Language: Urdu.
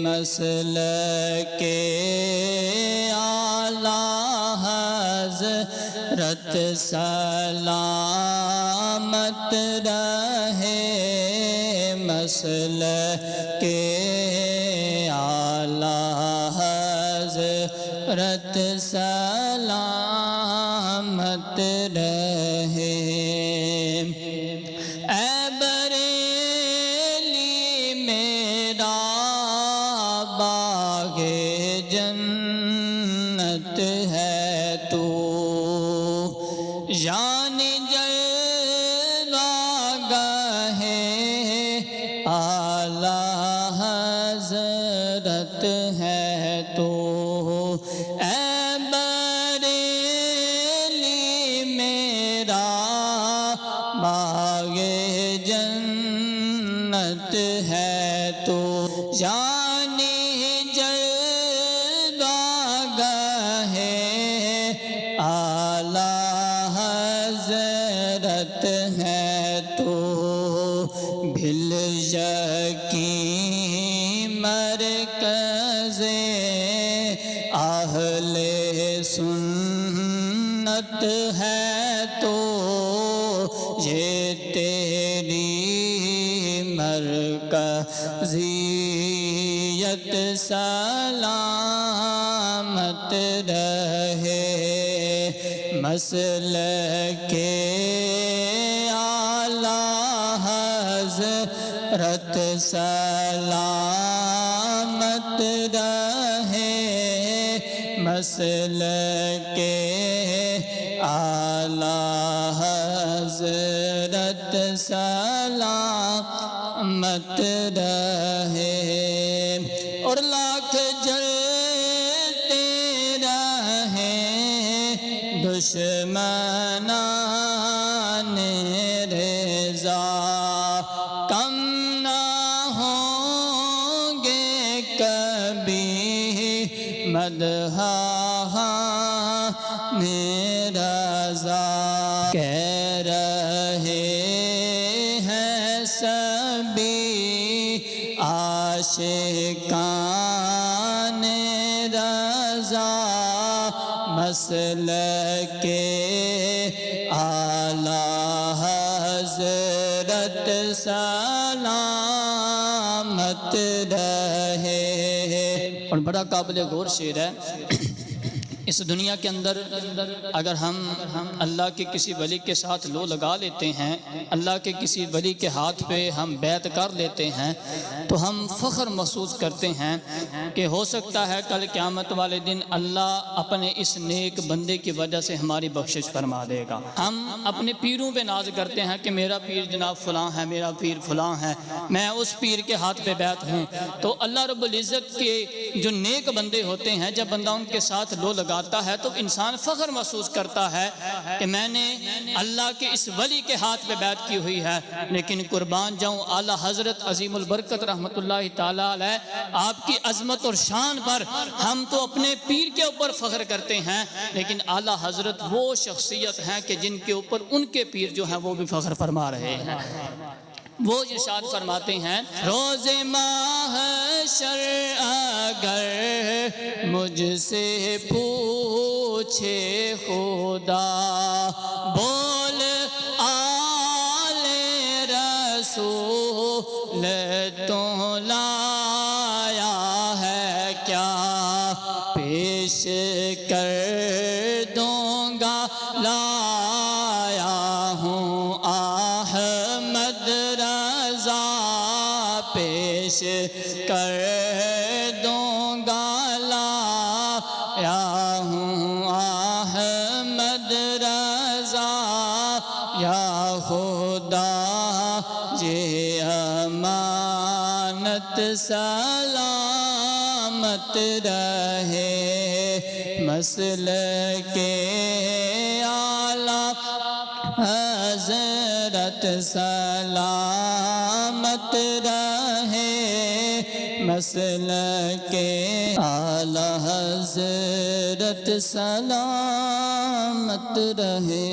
مسلک اعلیٰ حضرت سلامت رہے، مسلک اعلیٰ حضرت سلامت رہے۔ اے بریلی میرا باغ جنت ہے تو، یعنی جلوہ اعلیٰ حضرت ہے تو، اے بریلی میرا باغ جنت ہے تو، یعنی اعلیٰ حضرت ہے تو، بھل یقین مرکز اہل سنت ہے تو، یہ تیری مرکزیت سلامت رہے، مسلک اعلیٰ حضرت سلامت رہے، مسلک اعلیٰ حضرت سلامت رہے۔ اور لاکھ جلتے رہیں دشمنان رضا، کم نہ ہوں گے کبھی مدحان رضا۔ کہہ رہے ہیں سبھی عاشقان رضا، مسلک اعلیٰ حضرت سلامت رہے۔ اور بڑا قابل غور شعر ہے۔ اس دنیا کے اندر اگر ہم اللہ کے کسی ولی کے ساتھ لو لگا لیتے ہیں، اللہ کے کسی ولی کے ہاتھ پہ ہم بیعت کر لیتے ہیں، تو ہم فخر محسوس کرتے ہیں کہ ہو سکتا ہے کل قیامت والے دن اللہ اپنے اس نیک بندے کی وجہ سے ہماری بخشش فرما دے گا۔ ہم اپنے پیروں پہ ناز کرتے ہیں کہ میرا پیر جناب فلاں ہے، میرا پیر فلاں ہے، میں اس پیر کے ہاتھ پہ بیعت ہوں۔ تو اللہ رب العزت کے جو نیک بندے ہوتے ہیں، جب بندہ ان کے ساتھ لو لگاتا ہے تو انسان فخر محسوس کرتا ہے کہ میں نے اللہ کے اس ولی کے ہاتھ پہ بیعت کی ہوئی ہے۔ لیکن قربان جاؤں اعلیٰ حضرت عظیم البرکت رحمت اللہ تعالیٰ علیہ، آپ کی عظمت اور شان پر ہم تو اپنے پیر کے اوپر فخر کرتے ہیں، لیکن اعلیٰ حضرت وہ شخصیت ہیں کہ جن کے اوپر ان کے پیر جو ہیں وہ بھی فخر فرما رہے ہیں۔ وہ ارشاد فرماتے ہیں، روز محشر اگر مجھ سے پوچھے خدا، بول آل رسول تو لایا ہے کیا، پیش کر دوں گا لایا ہوں احمد رضا، پیش کر دوں گا لایا ہوں احمد رضا، یا خدا یہ امانت سلامت رہے، مسلک اعلیٰ حضرت سلامت رہے، مسلک اعلیٰ حضرت سلامت رہے۔